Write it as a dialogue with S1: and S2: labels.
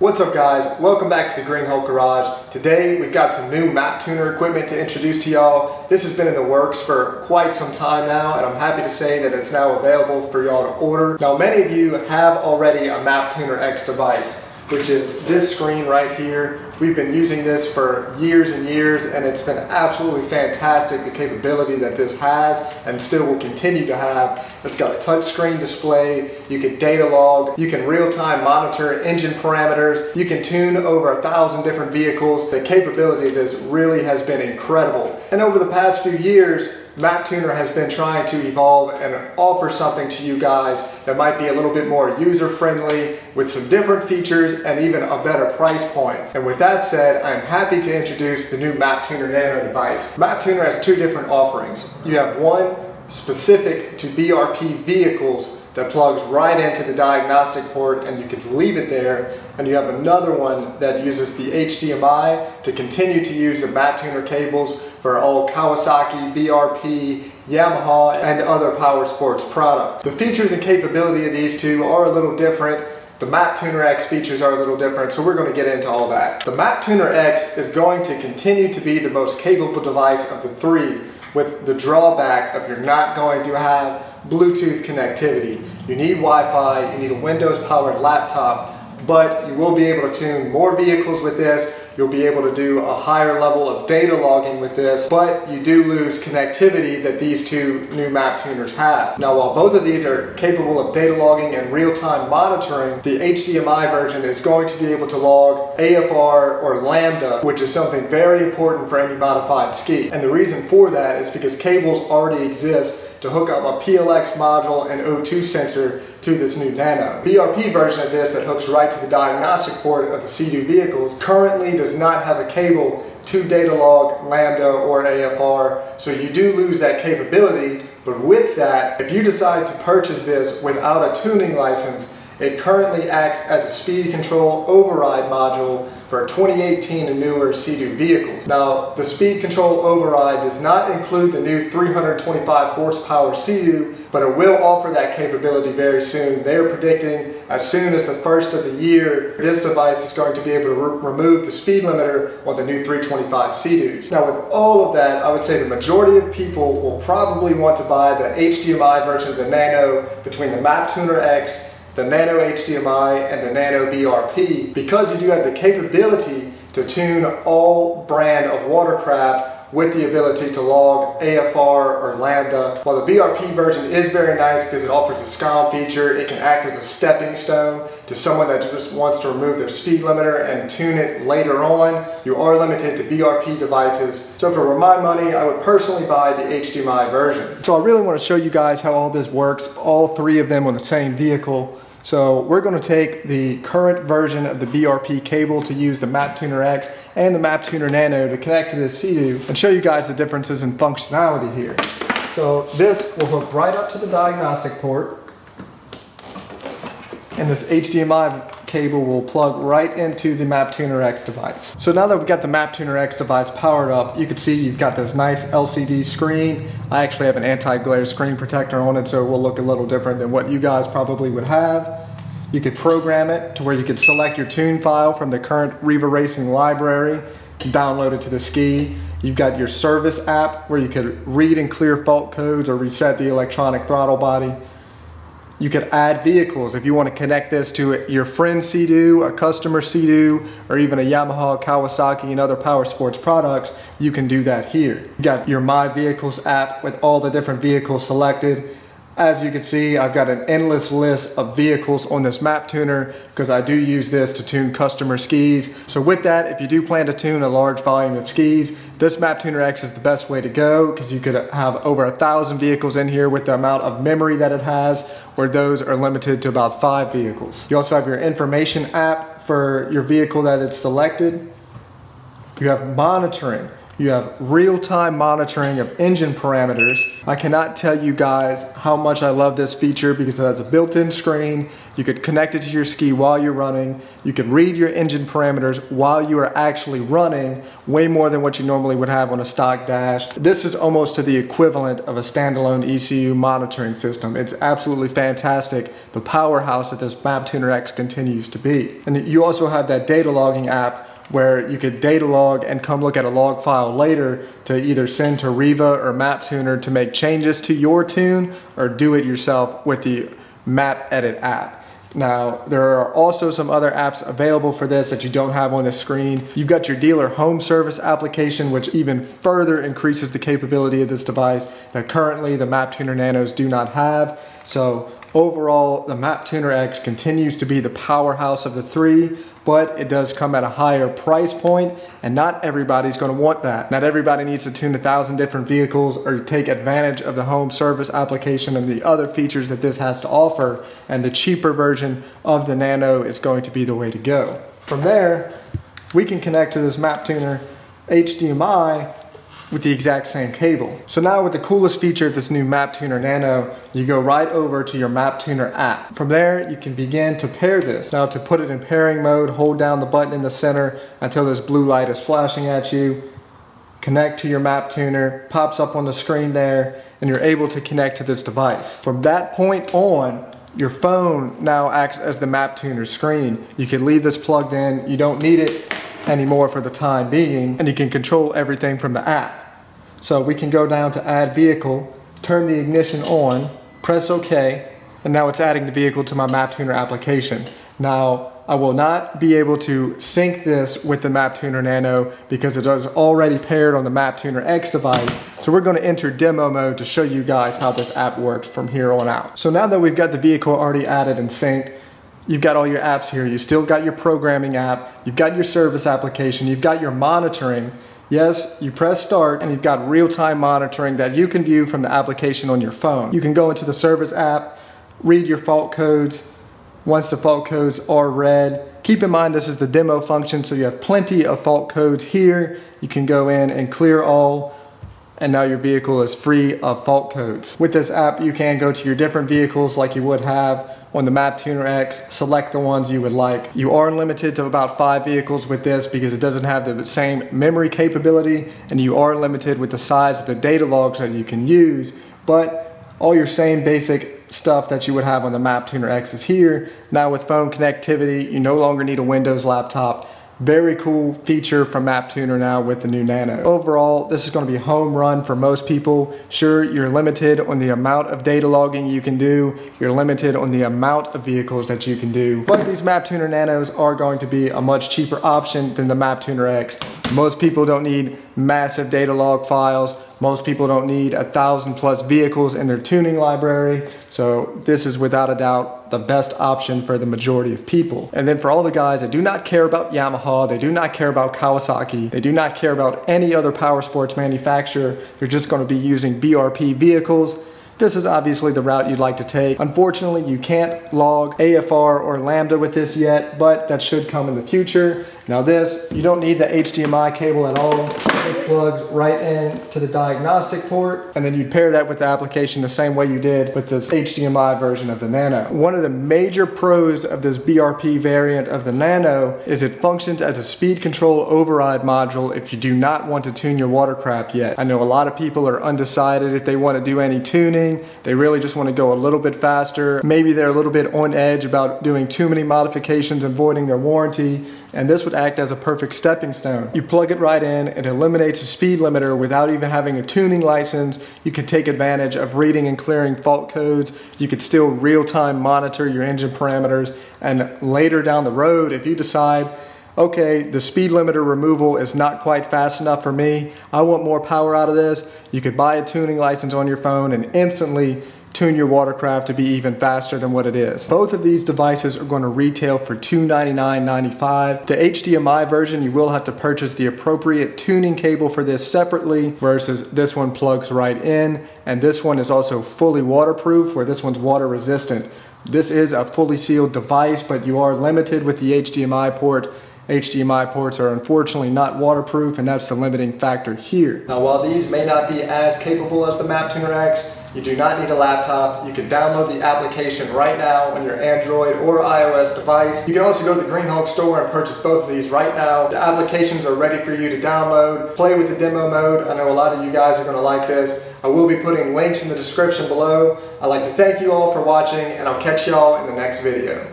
S1: What's up guys, welcome back to the GreenHulk Garage. Today we've got some new Maptuner equipment to introduce to y'all. This has been in the works for quite some time now, and I'm happy to say that it's now available for y'all to order. Now many of you have already a Maptuner X device, which is this screen right here. We've been using this for years and years, and it's been absolutely fantastic, the capability that this has and still will continue to have. It's got a touchscreen display, you can data log, you can real-time monitor engine parameters, you can tune over 1,000 different vehicles. The capability of this really has been incredible. And over the past few years, Maptuner has been trying to evolve and offer something to you guys that might be a little bit more user-friendly with some different features and even a better price point. And with that said, I'm happy to introduce the new Maptuner Nano device. Maptuner has two different offerings. You have one specific to BRP vehicles that plugs right into the diagnostic port and you can leave it there, and you have another one that uses the HDMI to continue to use the Maptuner cables for all Kawasaki, BRP, Yamaha, and other power sports products. The features and capability of these two are a little different. The Maptuner X features are a little different, so we're going to get into all that. The Maptuner X is going to continue to be the most capable device of the three, with the drawback of you're not going to have Bluetooth connectivity. You need Wi-Fi, you need a Windows powered laptop, but you will be able to tune more vehicles with this. You'll be able to do a higher level of data logging with this, but you do lose connectivity that these two new Maptuners have. Now, while both of these are capable of data logging and real-time monitoring, the HDMI version is going to be able to log AFR or Lambda, which is something very important for any modified ski. And the reason for that is because cables already exist to hook up a PLX module and O2 sensor to this new Nano. BRP version of this that hooks right to the diagnostic port of the Sea-Doo vehicles currently does not have a cable to data log Lambda or AFR, so you do lose that capability. But with that, if you decide to purchase this without a tuning license, it currently acts as a speed control override module for 2018 and newer Sea-Doo vehicles. Now, the speed control override does not include the new 325 horsepower Sea-Doo, but it will offer that capability very soon. They are predicting as soon as the first of the year, this device is going to be able to remove the speed limiter on the new 325 Sea-Doos. Now, with all of that, I would say the majority of people will probably want to buy the HDMI version of the Nano between the Maptuner X, the Nano HDMI, and the Nano BRP, because you do have the capability to tune all brand of watercraft with the ability to log AFR or Lambda. While the BRP version is very nice because it offers a SCOM feature, it can act as a stepping stone to someone that just wants to remove their speed limiter and tune it later on. You are limited to BRP devices. So for my money, I would personally buy the HDMI version. So I really want to show you guys how all this works, all three of them on the same vehicle. So we're going to take the current version of the BRP cable to use the Maptuner X and the Maptuner Nano to connect to this Sea-Doo and show you guys the differences in functionality here. So this will hook right up to the diagnostic port, and this HDMI cable will plug right into the Maptuner X device. So now that we've got the Maptuner X device powered up, you can see you've got this nice LCD screen. I actually have an anti-glare screen protector on it, so it will look a little different than what you guys probably would have. You could program it to where you could select your tune file from the current Riva Racing library, download it to the ski. You've got your service app where you could read and clear fault codes or reset the electronic throttle body. You could add vehicles if you want to connect this to your friend's Sea-Doo, a customer Sea-Doo, or even a Yamaha, Kawasaki, and other power sports products. You can do that here. You got your My Vehicles app with all the different vehicles selected. As you can see, I've got an endless list of vehicles on this Maptuner because I do use this to tune customer skis. So with that, if you do plan to tune a large volume of skis, this Maptuner X is the best way to go because you could have over 1,000 vehicles in here with the amount of memory that it has, where those are limited to about 5 vehicles. You also have your information app for your vehicle that it's selected. You have monitoring. You have real-time monitoring of engine parameters. I cannot tell you guys how much I love this feature because it has a built-in screen. You could connect it to your ski while you're running. You could read your engine parameters while you are actually running, way more than what you normally would have on a stock dash. This is almost to the equivalent of a standalone ECU monitoring system. It's absolutely fantastic, the powerhouse that this Maptuner X continues to be. And you also have that data logging app where you could data log and come look at a log file later to either send to Riva or Maptuner to make changes to your tune or do it yourself with the Map Edit app. Now, there are also some other apps available for this that you don't have on the screen. You've got your dealer home service application, which even further increases the capability of this device that currently the Maptuner Nanos do not have. So overall, the Maptuner X continues to be the powerhouse of the three, but it does come at a higher price point, and not everybody's going to want that. Not everybody needs to tune 1,000 different vehicles or take advantage of the home service application and the other features that this has to offer, and the cheaper version of the Nano is going to be the way to go. From there, we can connect to this Maptuner HDMI with the exact same cable. So now with the coolest feature of this new Maptuner Nano, you go right over to your Maptuner app. From there, you can begin to pair this. Now to put it in pairing mode, hold down the button in the center until this blue light is flashing at you. Connect to your Maptuner, pops up on the screen there, and you're able to connect to this device. From that point on, your phone now acts as the Maptuner screen. You can leave this plugged in, you don't need it anymore for the time being, and you can control everything from the app. So we can go down to add vehicle, turn the ignition on, press OK, and now it's adding the vehicle to my Maptuner application. Now, I will not be able to sync this with the Maptuner Nano because it is already paired on the Maptuner X device. So we're going to enter demo mode to show you guys how this app works from here on out. So now that we've got the vehicle already added and synced, you've got all your apps here. You still got your programming app, you've got your service application, you've got your monitoring. Yes, you press start and you've got real-time monitoring that you can view from the application on your phone. You can go into the service app, read your fault codes. Once the fault codes are read, keep in mind this is the demo function, so you have plenty of fault codes here. You can go in and clear all, and now your vehicle is free of fault codes. With this app, you can go to your different vehicles like you would have on the Maptuner X, select the ones you would like. You are limited to about 5 vehicles with this because it doesn't have the same memory capability, and you are limited with the size of the data logs that you can use, but all your same basic stuff that you would have on the Maptuner X is here. Now with phone connectivity, you no longer need a Windows laptop. Very cool feature from Maptuner now with the new Nano. Overall, this is going to be a home run for most people. Sure, you're limited on the amount of data logging you can do. You're limited on the amount of vehicles that you can do. But these Maptuner Nanos are going to be a much cheaper option than the Maptuner X. Most people don't need massive data log files. Most people don't need 1,000+ vehicles in their tuning library. So this is without a doubt the best option for the majority of people. And then for all the guys that do not care about Yamaha, they do not care about Kawasaki, they do not care about any other power sports manufacturer, they're just going to be using BRP vehicles, this is obviously the route you'd like to take. Unfortunately, you can't log AFR or Lambda with this yet, but that should come in the future. Now this, you don't need the HDMI cable at all. This plugs right in to the diagnostic port, and then you'd pair that with the application the same way you did with this HDMI version of the Nano. One of the major pros of this BRP variant of the Nano is it functions as a speed control override module if you do not want to tune your watercraft yet. I know a lot of people are undecided if they want to do any tuning. They really just want to go a little bit faster. Maybe they're a little bit on edge about doing too many modifications and voiding their warranty, and this would act as a perfect stepping stone. You plug it right in, it eliminates a speed limiter without even having a tuning license. You can take advantage of reading and clearing fault codes. You could still real-time monitor your engine parameters, and later down the road, if you decide, okay, the speed limiter removal is not quite fast enough for me, I want more power out of this, you could buy a tuning license on your phone and instantly tune your watercraft to be even faster than what it is. Both of these devices are going to retail for $299.95. The HDMI version, you will have to purchase the appropriate tuning cable for this separately, versus this one plugs right in, and this one is also fully waterproof, where this one's water resistant. This is a fully sealed device, but you are limited with the HDMI port HDMI ports are unfortunately not waterproof, and that's the limiting factor here. Now, while these may not be as capable as the Maptuner X, you do not need a laptop. You can download the application right now on your Android or iOS device. You can also go to the GreenHulk store and purchase both of these right now. The applications are ready for you to download. Play with the demo mode. I know a lot of you guys are going to like this. I will be putting links in the description below. I'd like to thank you all for watching, and I'll catch y'all in the next video.